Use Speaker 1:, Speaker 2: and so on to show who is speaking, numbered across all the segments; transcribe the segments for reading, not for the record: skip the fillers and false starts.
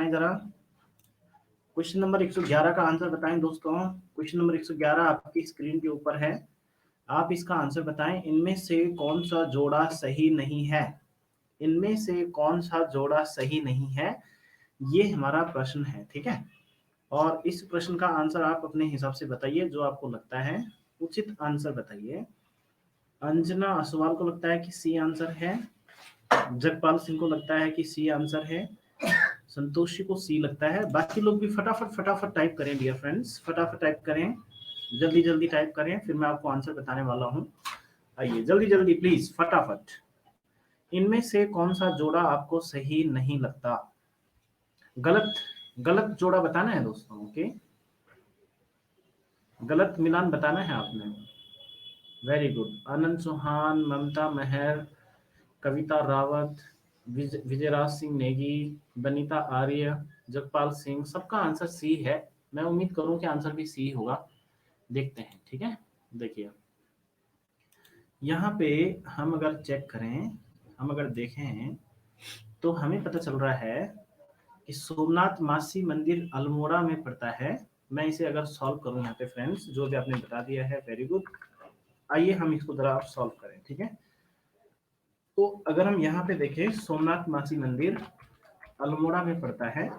Speaker 1: बताएं जरा। Question number 111 का आंसर बताएं दोस्तों। क्वेश्चन नंबर 111 आपकी स्क्रीन के ऊपर है, आप इसका आंसर बताएं। इनमें से कौन सा जोड़ा सही नहीं है? इनमें से कौन सा जोड़ा सही नहीं है, ये हमारा प्रश्न है, ठीक है। और इस प्रश्न का आंसर आप अपने हिसाब से बताइए, जो आपको लगता है उचित आंसर बताइए। अंजना असवाल को लगता है कि सी आंसर है, जगपाल सिंह को लगता है कि सी आंसर है, संतोषी को सी लगता है। बाकी लोग भी फटाफट फटाफट टाइप करें डियर फ्रेंड्स, फटाफट टाइप करें, जल्दी जल्दी टाइप करें, फिर मैं आपको आंसर बताने वाला हूं। आइए जल्दी जल्दी प्लीज फटाफट। इनमें से कौन सा जोड़ा आपको सही नहीं लगता? गलत गलत जोड़ा बताना है दोस्तों, ओके। गलत मिलान बताना है आपने। Very good. आनंद चौहान, ममता मेहर, कविता रावत, विजयराज सिंह नेगी, बनीता आर्य, जगपाल सिंह, सबका आंसर सी है। मैं उम्मीद करूं कि आंसर भी सी होगा। देखते हैं, ठीक है। देखिए यहाँ पे हम अगर चेक करें, हम अगर देखें तो हमें पता चल रहा है कि सोमनाथ मासी मंदिर अल्मोड़ा में पड़ता है। मैं इसे अगर सॉल्व करूं यहाँ पे फ्रेंड्स, जो भी आपने बता दिया है वेरी गुड। आइए हम इसको जरा आप सॉल्व करें, ठीक है। तो अगर हम यहाँ पे देखें, सोमनाथ मासी मंदिर अल्मोड़ा में पड़ता है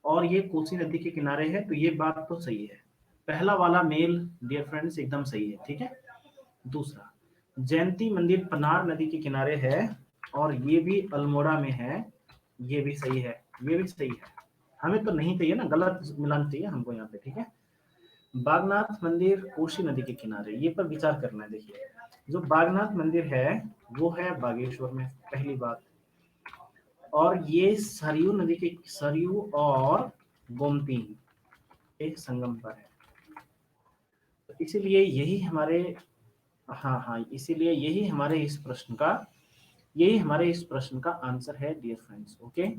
Speaker 1: और ये कोसी नदी के किनारे है, तो ये बात तो सही है। पहला वाला मेल डियर फ्रेंड्स एकदम सही है, ठीक है। दूसरा, जयंती मंदिर पनार नदी के किनारे है और ये भी अल्मोड़ा में है, ये भी सही है, ये भी सही है। हमें तो नहीं चाहिए ना, गलत मिलान चाहिए हमको यहाँ पे, ठीक है। बागनाथ मंदिर कोसी नदी के किनारे, ये पर विचार करना है। देखिए जो बागनाथ मंदिर है वो है बागेश्वर में, पहली बात। और ये सरयू नदी के, सरयू और गोमती के संगम पर है, तो इसीलिए यही हमारे, हाँ हाँ, इसीलिए यही हमारे इस प्रश्न का, यही हमारे इस प्रश्न का आंसर है डियर फ्रेंड्स, ओके।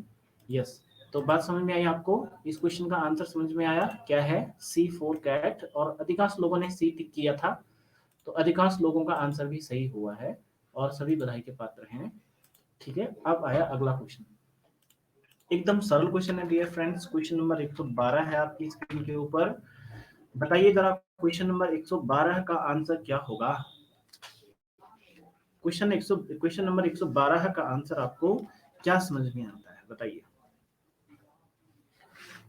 Speaker 1: यस, तो बात समझ में आई आपको? इस क्वेश्चन का आंसर समझ में आया क्या है? C4 cat. और अधिकांश लोगों ने सी टिक किया था, तो अधिकांश लोगों का आंसर भी सही हुआ है और सभी बधाई के पात्र हैं, ठीक है। अब आया अगला क्वेश्चन, एकदम सरल क्वेश्चन है डियर फ्रेंड्स। क्वेश्चन नंबर 112 है आपकी स्क्रीन के ऊपर। बताइए जरा क्वेश्चन नंबर 112 का आंसर क्या होगा? क्वेश्चन नंबर 112 का आंसर आपको क्या समझ में आता है बताइए।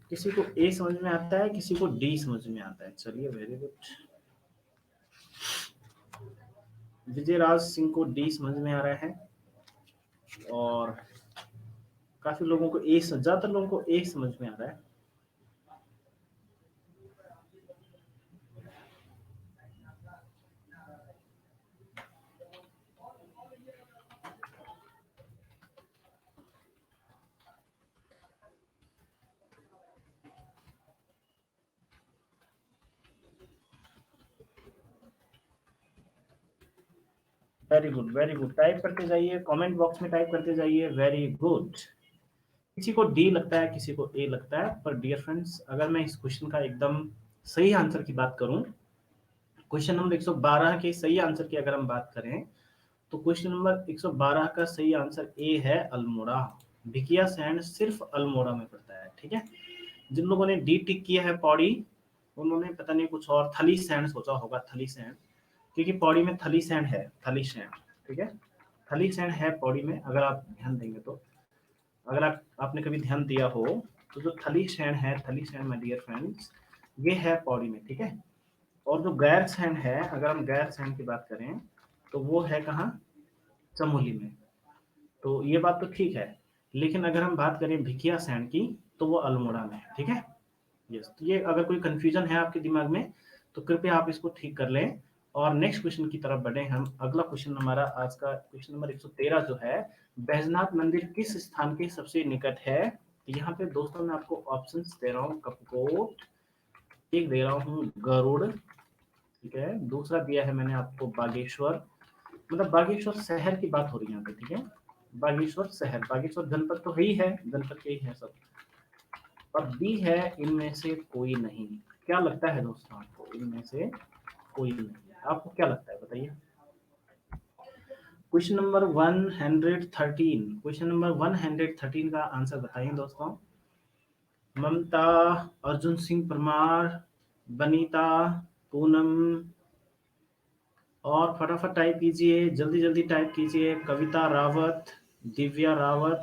Speaker 1: किसी को ए समझ में आता है, किसी को डी समझ में आता है। चलिए वेरी गुड। विजयराज सिंह को डी समझ में आ रहा है और काफी लोगों को ए, ज्यादातर लोगों को ए समझ में आ रहा है। Very good very good, type करते जाइए, कमेंट बॉक्स में टाइप करते जाइए, वेरी गुड। किसी को डी लगता है, किसी को ए लगता है, पर डियर फ्रेंड्स अगर मैं इस क्वेश्चन का एकदम सही आंसर की बात करूं, क्वेश्चन नंबर 112 के सही आंसर की अगर हम बात करें, तो क्वेश्चन नंबर 112 का सही आंसर ए है, अल्मोड़ा। भिकिया सैंड सिर्फ अल्मोड़ा में पड़ता है, ठीक है। जिन लोगों ने डी टिक किया है पौड़ी, उन्होंने पता नहीं कुछ और थली सैंड सोचा होगा, थली सैंड, क्योंकि पौड़ी में थली सैंड है, थली सैंड, ठीक है। थली सैंड है पौड़ी में, अगर आप ध्यान देंगे तो, अगर आपने कभी ध्यान दिया हो, तो जो थली सैंड है, थली सैंड माय डियर फ्रेंड्स, ये है पौड़ी में, ठीक है। और जो गैर सैंड है, अगर हम गैर सैंड की बात करें, तो वो है कहाँ? चमोली में। तो ये बात तो ठीक है, लेकिन अगर हम बात करें भिकिया सैंड की, तो वो अल्मोड़ा में है, ठीक है। यस, तो ये अगर कोई कंफ्यूजन है आपके दिमाग में, तो कृपया आप इसको ठीक कर लें और नेक्स्ट क्वेश्चन की तरफ बढ़े हम। अगला क्वेश्चन हमारा आज का क्वेश्चन नंबर 113 जो है, बैजनाथ मंदिर किस स्थान के सबसे निकट है? तो यहाँ पे दोस्तों मैं आपको ऑप्शंस दे रहा हूँ, कपकोट, एक दे रहा हूँ गरुड़, ठीक है। दूसरा दिया है मैंने आपको बागेश्वर, मतलब बागेश्वर शहर की बात हो रही है यहाँ पे, ठीक है। बागेश्वर शहर, बागेश्वर जनपद तो ही है, जनपद के ही है सब। और बी है इनमें से कोई नहीं। क्या लगता है दोस्तों आपको? इनमें से कोई नहीं, आपको क्या लगता है बताइए। क्वेश्चन नंबर 113, क्वेश्चन नंबर 113 का आंसर बताइए दोस्तों। ममता, अर्जुन सिंह परमार, बनीता, पूनम, और फटाफट टाइप कीजिए, जल्दी जल्दी टाइप कीजिए। कविता रावत, दिव्या रावत,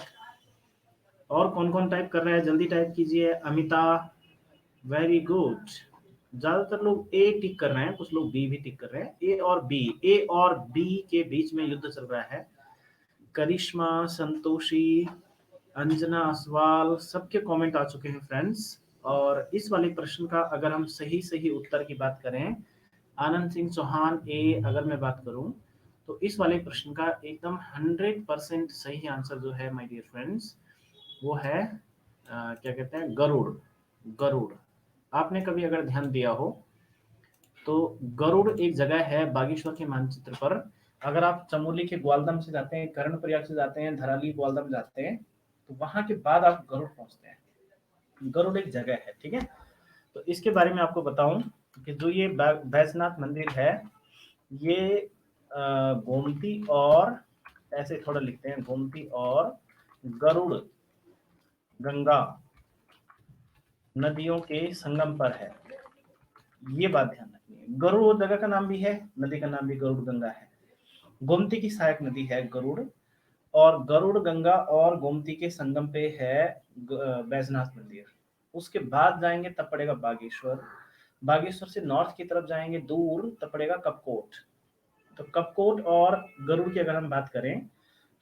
Speaker 1: और कौन कौन टाइप कर रहा है जल्दी टाइप कीजिए। Amita, very good. ज्यादातर लोग ए टिक कर रहे हैं, कुछ लोग बी भी टिक कर रहे हैं। ए और बी के बीच में युद्ध चल रहा है। करिश्मा, संतोषी, अंजना असवाल, सबके कमेंट आ चुके हैं फ्रेंड्स। और इस वाले प्रश्न का अगर हम सही सही उत्तर की बात करें, आनंद सिंह चौहान ए, अगर मैं बात करूं तो इस वाले प्रश्न का एकदम 100% सही आंसर जो है माय डियर फ्रेंड्स, वो है क्या कहते हैं, गरुड़। गरुड़, आपने कभी अगर ध्यान दिया हो तो गरुड़ एक जगह है बागेश्वर के मानचित्र पर। अगर आप चमोली के ग्वालदम से जाते हैं, कर्णप्रयाग से जाते हैं, धराली ग्वालदम जाते हैं, तो वहां के बाद आप गरुड़ पहुंचते हैं। गरुड़ एक जगह है, ठीक है। तो इसके बारे में आपको बताऊं कि जो ये बैजनाथ मंदिर है, ये गोमती और, ऐसे थोड़ा लिखते हैं, गोमती और गरुड़ गंगा नदियों के संगम पर है। ये बात ध्यान रखनी है। गरुड़ जगह का नाम भी है, नदी का नाम भी गरुड़ गंगा है। गोमती की सहायक नदी है गरुड़, और गरुड़ गंगा और गोमती के संगम पे है बैजनाथ मंदिर। उसके बाद जाएंगे तब पड़ेगा बागेश्वर। बागेश्वर से नॉर्थ की तरफ जाएंगे दूर तब पड़ेगा कपकोट। तो कपकोट और गरुड़ की अगर हम बात करें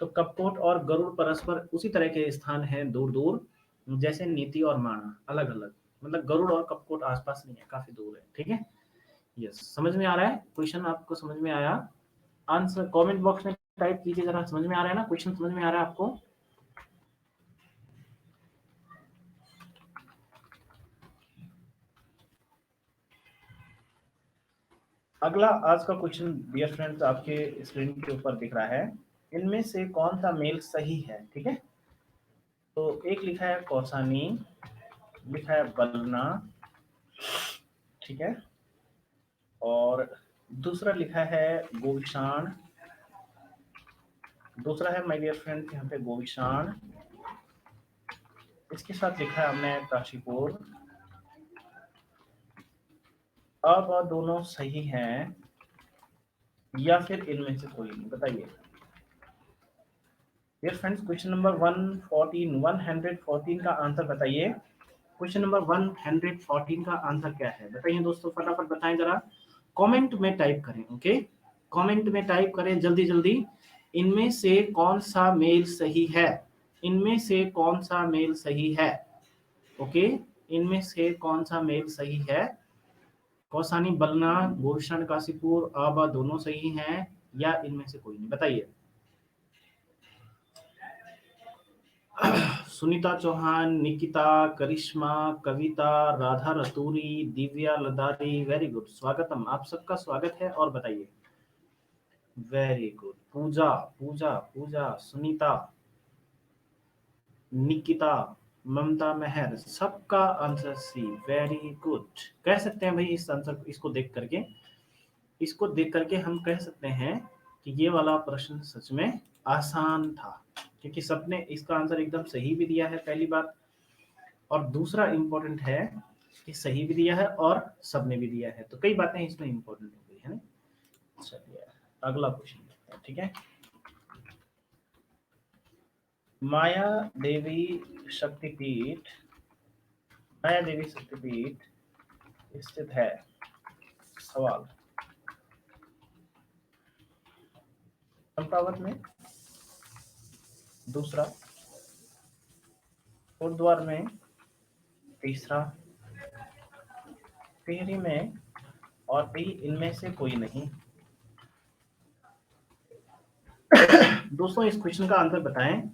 Speaker 1: तो कपकोट और गरुड़ परस्पर उसी तरह के स्थान हैं, दूर दूर, जैसे नीति और माणा अलग अलग। मतलब गरुड़ और कपकोट आसपास नहीं है, काफी दूर है, ठीक है। यस, समझ में आ रहा है क्वेश्चन? आपको समझ में आया? आंसर कमेंट बॉक्स में टाइप कीजिए जरा, समझ में आ रहा है ना क्वेश्चन? समझ में आ रहा है आपको? अगला आज का क्वेश्चन डियर फ्रेंड्स आपके स्क्रीन के ऊपर दिख रहा है। इनमें से कौन सा मेल सही है, ठीक है। तो एक लिखा है कौसानी, लिखा है बलना, ठीक है, और दूसरा लिखा है गोविशाण। दूसरा है माय डियर फ्रेंड्स यहाँ पे गोविशाण। इसके साथ लिखा है हमने काशीपुर। अब दोनों सही हैं या फिर इनमें से कोई नहीं, बताइए। डियर फ्रेंड्स क्वेश्चन नंबर 114 का आंसर बताइए। क्वेश्चन नंबर 114 का आंसर क्या है बताइए दोस्तों, फटाफट बताएं जरा। कमेंट में टाइप करें, ओके। कमेंट में टाइप करें जल्दी जल्दी। इनमें से कौन सा मेल सही है? इनमें से कौन सा मेल सही है? ओके, इनमें से कौन सा मेल सही है? कौसानी बलना, गोविशन काशीपुर, आबा दोनों सही हैं या इनमें से कोई नहीं, बताइए। सुनीता चौहान, निकिता, करिश्मा, कविता, राधा रतूरी, दिव्या लदारी, वेरी गुड, स्वागतम, आप सबका स्वागत है। और बताइए। वेरी गुड, पूजा पूजा पूजा, सुनीता, निकिता, ममता मेहर, सबका आंसर सी, वेरी गुड। कह सकते हैं भाई इस आंसर, इसको देख करके हम कह सकते हैं कि ये वाला प्रश्न सच में आसान था, क्योंकि सबने इसका आंसर एकदम सही भी दिया है, पहली बात। और दूसरा इंपॉर्टेंट है कि सही भी दिया है और सबने भी दिया है, तो कई बातें इसमें इंपॉर्टेंट हो गई है ना। चलिए अगला क्वेश्चन देखते हैं, ठीक है। माया देवी शक्तिपीठ, माया देवी शक्तिपीठ स्थित है, सवाल। चंपावत में, दूसरा कोटद्वार में, तीसरा टिहरी में, और भी इनमें से कोई नहीं। दोस्तों इस क्वेश्चन का आंसर बताएं।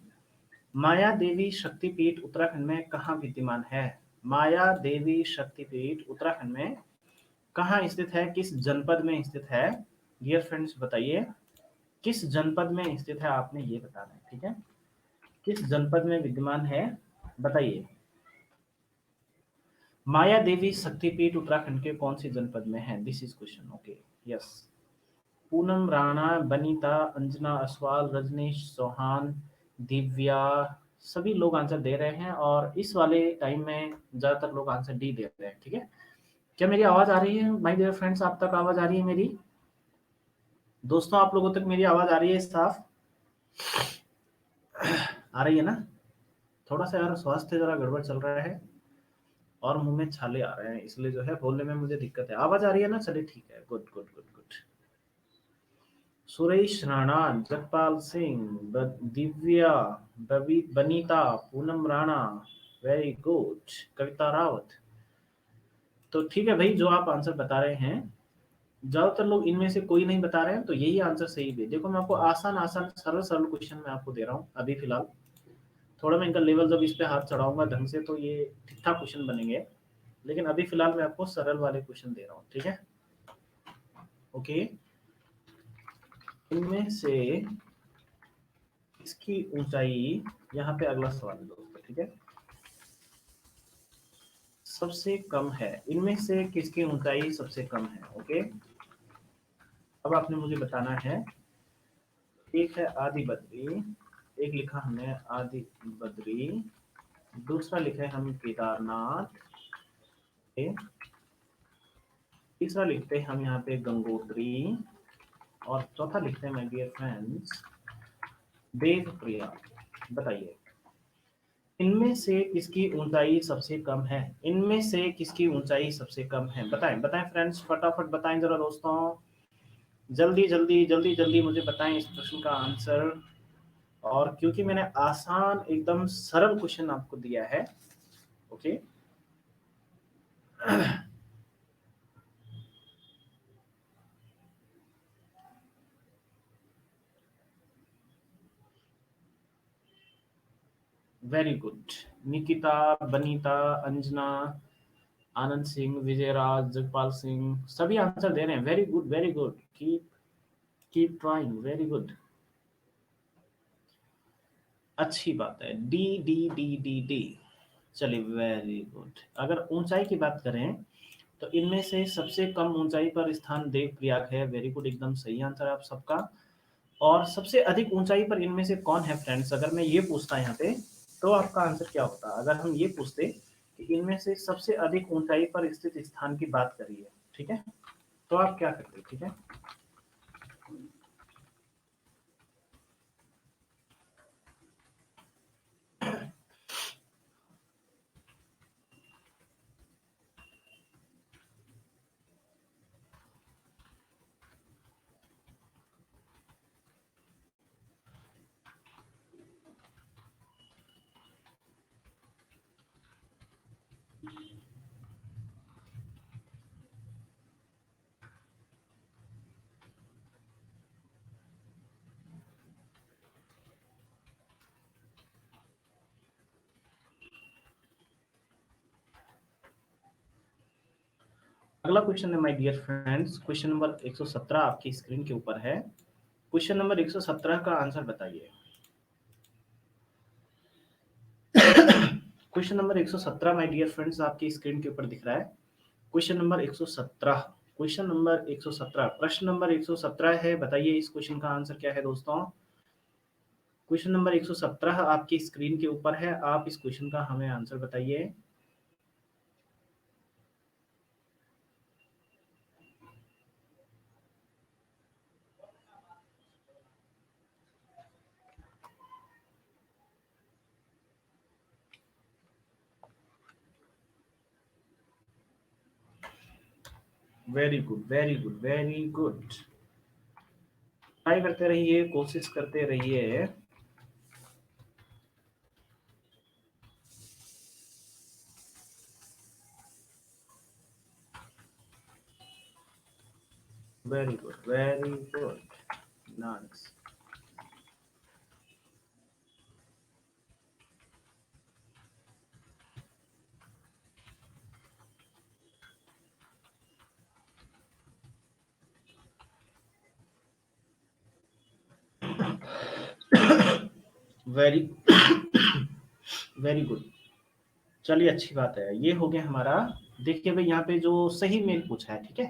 Speaker 1: माया देवी शक्तिपीठ उत्तराखंड में कहाँ विद्यमान है? माया देवी शक्तिपीठ उत्तराखंड में कहाँ स्थित है, किस जनपद में स्थित है? डियर फ्रेंड्स बताइए, किस जनपद में स्थित है, आपने ये बताना है, ठीक है। किस जनपद में विद्यमान है, बताइए। माया देवी शक्तिपीठ उत्तराखंड के कौन सी जनपद में है? This is question, okay. Yes, Poonam Rana, Banita, Anjana Aswal, Rajneesh Chauhan, Divya, सभी लोग आंसर दे रहे हैं और इस वाले टाइम में ज़्यादातर लोग आंसर डी दे रहे हैं। ठीक है, क्या मेरी आवाज़ आ रही है माय डियर फ्रेंड्स? आप तक आवाज़ आ रही है मेरी? दोस्तों आप लोगों तक मेरी आवाज़ आ रही है साफ? आ रही है ना? थोड़ा सा यार स्वास्थ्य जरा गड़बड़ चल रहा है और मुंह में छाले आ रहे हैं, इसलिए जो है बोलने में मुझे दिक्कत है। आवाज़ आ रही है ना? चलिए ठीक है, good good good good. Suresh Rana, Jagpal Singh, Divya, Banita, Poonam Rana, very good, Kavita Rawat. तो ठीक है भाई, जो आप आंसर बता रहे हैं ज्यादातर लोग इनमें से कोई नहीं बता रहे हैं, तो यही आंसर सही है। देखो मैं आपको आसान आसान सरल सरल क्वेश्चन में आपको दे रहा हूँ अभी फिलहाल। थोड़ा मैं इनका लेवल जब इस पे हाथ चढ़ाऊंगा ढंग से तो ये ठीक ठाक क्वेश्चन बनेंगे, लेकिन अभी फिलहाल मैं आपको सरल वाले क्वेश्चन दे रहा हूँ। ठीक है, ओके। इनमें से इसकी ऊंचाई, यहाँ पे अगला सवाल है दोस्तों, ठीक है, सबसे कम है। इनमें से किसकी ऊंचाई सबसे कम है? ओके, अब आपने मुझे बताना है। एक है आदि बद्री, एक लिखा हमने आदि बद्री, दूसरा लिखा है हम केदारनाथ, तीसरा लिखते हैं हम यहाँ पे गंगोत्री, और चौथा लिखते हैं माय डियर फ्रेंड्स देवप्रयाग। बताइए इनमें से किसकी ऊंचाई सबसे कम है? इनमें से किसकी ऊंचाई सबसे कम है? बताएं बताएं फ्रेंड्स, फटाफट बताएं जरा दोस्तों, जल्दी जल्दी जल्दी जल्दी मुझे बताएं इस प्रश्न का आंसर। और क्योंकि मैंने आसान एकदम सरल क्वेश्चन आपको दिया है, okay, very good. Nikita, Banita, Anjana, Anand Singh, Vijayraj, Jagpal Singh, सभी आंसर दे रहे हैं। Very good very good, keep keep trying, very good, अच्छी बात है। D D D D D, चलिए वेरी गुड। अगर ऊंचाई की बात करें तो इनमें से सबसे कम ऊंचाई पर स्थान देवप्रयाग है। वेरी गुड, एकदम सही आंसर आप सबका। और सबसे अधिक ऊंचाई पर इनमें से कौन है फ्रेंड्स? अगर मैं ये पूछता यहाँ पे तो आपका आंसर क्या होता? अगर हम ये पूछते कि इनमें से सबसे अधिक ऊंचाई पर स्थित स्थान की बात करिए, ठीक है, तो आप क्या करते? ठीक है, अगला क्वेश्चन है my dear friends, question number 117 आपकी स्क्रीन के ऊपर है। क्वेश्चन नंबर 117 का आंसर बताइए। Question number 117 my dear friends आपकी स्क्रीन के ऊपर दिख रहा है। क्वेश्चन नंबर 117, क्वेश्चन नंबर 117, प्रश्न नंबर 117 है। बताइए इस क्वेश्चन का आंसर क्या है दोस्तों? क्वेश्चन नंबर 117 आपकी स्क्रीन के ऊपर है, आप इस क्वेश्चन का हमें आंसर बताइए। Very good very good very good, try करते रहिए, कोशिश करते रहिए। Very good very good, nice. Very very good, चलिए अच्छी बात है, ये हो गया हमारा। देखिए भाई यहाँ पे जो सही मेल पूछा है, ठीक है,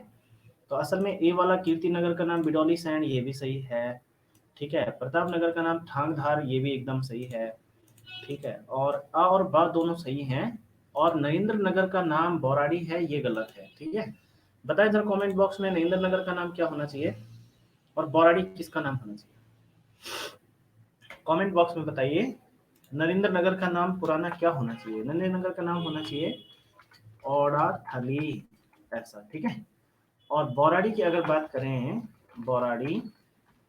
Speaker 1: तो असल में ए वाला कीर्ति नगर का नाम बिडौली सैंड, ये भी सही है। ठीक है, प्रताप नगर का नाम ठांगधार, ये भी एकदम सही है। ठीक है, और अ और ब दोनों सही हैं, और नरेंद्र नगर का नाम बौराड़ी है, ये गलत है। ठीक है, बताएं जरा कमेंट बॉक्स में नरेंद्र नगर का नाम क्या होना चाहिए और बौराड़ी किसका नाम होना चाहिए। कमेंट बॉक्स में बताइए, नरेंद्र नगर का नाम पुराना क्या होना चाहिए। नरेंद्र नगर का नाम होना चाहिए औड़ा थली, ऐसा। ठीक है, और बौराड़ी की अगर बात करें, बौराड़ी,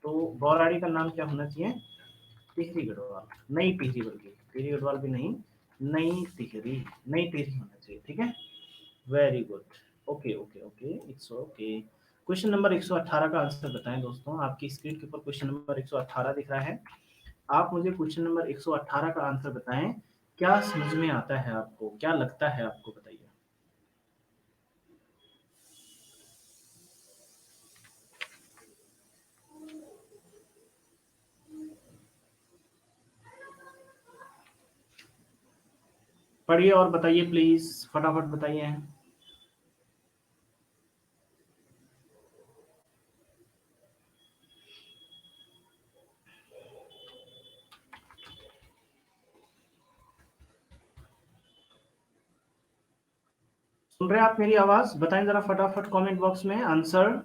Speaker 1: तो बौराड़ी का नाम क्या होना चाहिए, टिहरी गढ़वाल, नई टिहरी, बल्कि टिहरी गढ़वाल भी नहीं, नई टिहरी, नई टिहरी होना चाहिए। ठीक है, very good. Okay okay okay, it's okay. Question number 118 का आंसर बताएं दोस्तों। आपकी स्क्रीन के ऊपर क्वेश्चन नंबर 118 दिख रहा है। आप मुझे क्वेश्चन नंबर 118 का आंसर बताएं। क्या समझ में आता है आपको, क्या लगता है आपको, बताइए। पढ़िए और बताइए प्लीज, फटाफट बताइए। सुन रहे हैं आप मेरी आवाज? बताएं जरा फटाफट कमेंट बॉक्स में answer.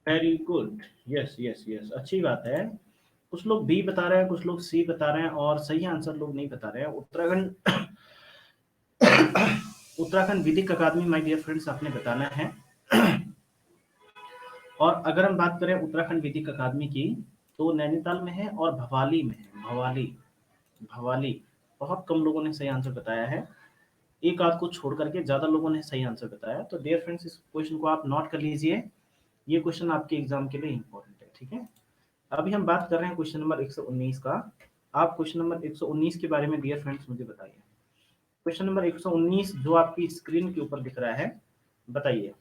Speaker 1: Very good, yes yes yes, अच्छी बात है। कुछ लोग बी बता रहे हैं, कुछ लोग सी बता रहे हैं, और सही आंसर लोग नहीं बता रहे हैं। उत्तराखंड उत्तराखंड विधिक अकादमी, माय डियर फ्रेंड्स, आपने बताना है। और अगर हम बात करें उत्तराखंड विधिक अकादमी की, तो नैनीताल में है और भवाली में है। भवाली, भवाली। बहुत कम लोगों ने सही आंसर बताया है, एक आध को छोड़ करके ज्यादा लोगों ने सही आंसर बताया। तो डियर फ्रेंड्स, इस क्वेश्चन को आप नोट कर लीजिए, ये क्वेश्चन आपके एग्जाम के लिए इंपॉर्टेंट है। ठीक है, अभी हम बात कर रहे हैं क्वेश्चन नंबर 119 का। आप क्वेश्चन नंबर 119 के बारे में डियर फ्रेंड्स मुझे बताइए। क्वेश्चन नंबर 119 जो आपकी स्क्रीन के ऊपर दिख रहा है, बताइए।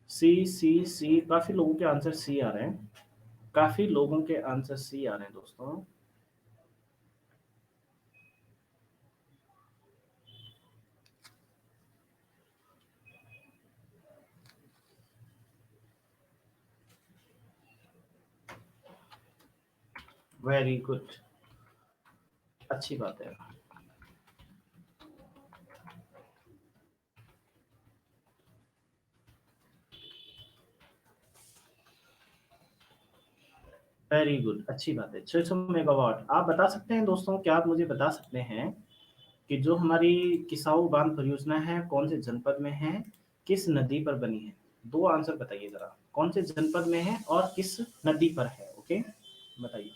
Speaker 1: सी सी सी, काफी लोगों के आंसर सी आ रहे हैं, काफी लोगों के आंसर सी आ रहे हैं दोस्तों। वेरी गुड, अच्छी बात है। वेरी गुड, अच्छी बात है। 600 मेगावाट, आप बता सकते हैं दोस्तों, क्या आप मुझे बता सकते हैं कि जो हमारी किसाऊ बांध परियोजना है, कौन से जनपद में है, किस नदी पर बनी है। दो आंसर बताइए जरा, कौन से जनपद में है और किस नदी पर है। ओके, बताइए।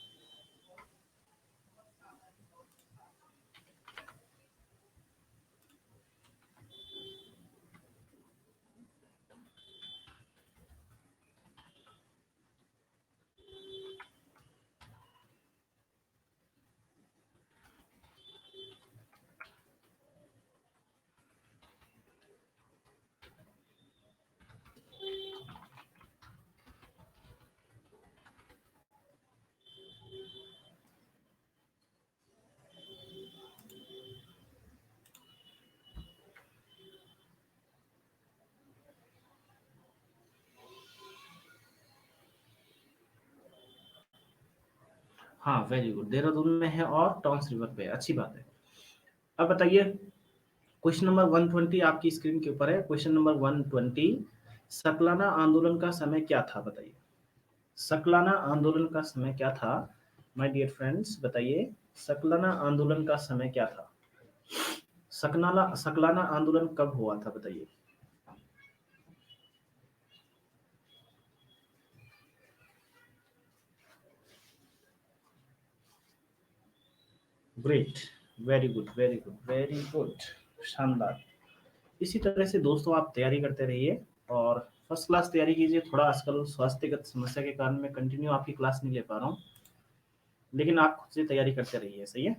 Speaker 1: हाँ, वेरी गुड, देहरादून में है और टॉन्स रिवर पे है, अच्छी बात है। अब बताइए, क्वेश्चन नंबर 120 आपकी स्क्रीन के ऊपर है। क्वेश्चन नंबर 120, सकलाना आंदोलन का समय क्या था, बताइए। सकलाना आंदोलन का समय क्या था, माय डियर फ्रेंड्स, बताइए। सकलाना आंदोलन का समय क्या था? सकलाना आंदोलन कब हुआ था, बताइए। Great, very good, very good, very good, शानदार। इसी तरह से दोस्तों आप तैयारी करते रहिए और फर्स्ट क्लास तैयारी कीजिए। थोड़ा आजकल स्वास्थ्यगत समस्या के कारण मैं कंटिन्यू आपकी क्लास नहीं ले पा रहा हूँ, लेकिन आप खुद से तैयारी करते रहिए, सही है।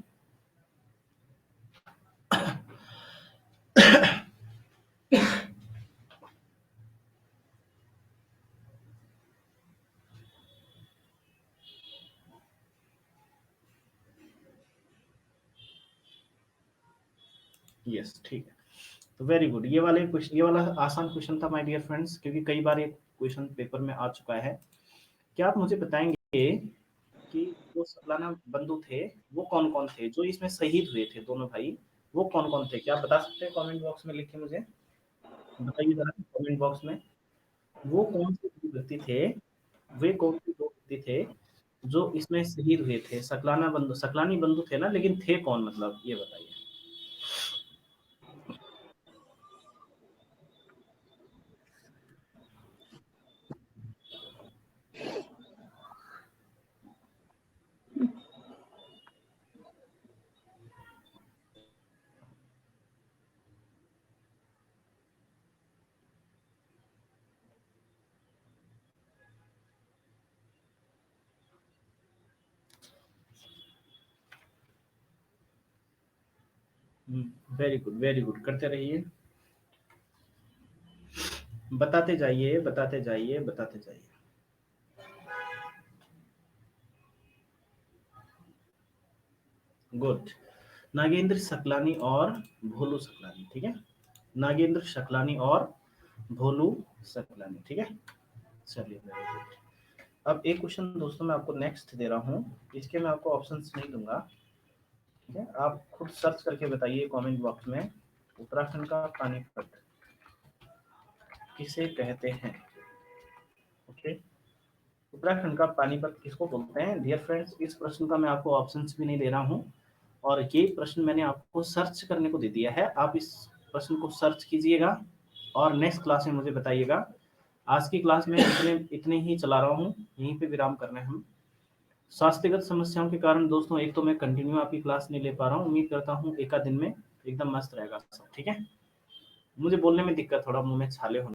Speaker 1: यस, ठीक है। तो वेरी गुड, ये वाला आसान क्वेश्चन था माय डियर फ्रेंड्स, क्योंकि कई बार ये क्वेश्चन पेपर में आ चुका है। क्या आप मुझे बताएंगे कि जो सतलाना बंधु थे वो कौन कौन थे, जो इसमें शहीद हुए थे दोनों भाई, वो कौन कौन थे? क्या आप बता सकते हैं? कमेंट बॉक्स में लिख के मुझे बताइए जरा, कमेंट बॉक्स में। वो कौन से दो व्यक्ति थे, वे कौन से दो व्यक्ति थे जो इसमें शहीद हुए थे? सकलानी बंधु थे ना, लेकिन थे कौन, मतलब ये बताइए। वेरी गुड, वेरी गुड, करते रहिए, बताते जाइए, बताते जाइए, बताते जाइए। गुड। नागेंद्र सकलानी और भोलू सकलानी, ठीक है। नागेंद्र शकलानी और भोलू सकलानी, ठीक है। चलिए, वेरी गुड। अब एक क्वेश्चन दोस्तों मैं आपको नेक्स्ट दे रहा हूँ, इसके मैं आपको ऑप्शंस नहीं दूंगा, ठीक है। आप खुद सर्च करके बताइए कमेंट बॉक्स में, उत्तराखंड का पानीपत किसे कहते हैं? ओके, उत्तराखंड का पानीपत किसको बोलते हैं? डियर फ्रेंड्स, इस प्रश्न का मैं आपको ऑप्शंस भी नहीं दे रहा हूँ, और ये प्रश्न मैंने आपको सर्च करने को दे दिया है। आप इस प्रश्न को सर्च कीजिएगा और नेक्स्ट क्लास में मुझे बताइएगा। आज की क्लास में इतने इतने ही चला रहा हूँ, यहीं पे विराम करना है हम। स्वास्थ्यगत समस्याओं के कारण दोस्तों एक तो मैं कंटिन्यू आपकी क्लास नहीं ले पा रहा हूँ। उम्मीद करता हूँ एक आध दिन में एकदम मस्त रहेगा सब, ठीक है। मुझे बोलने में दिक्कत, थोड़ा मुंह में छाले होने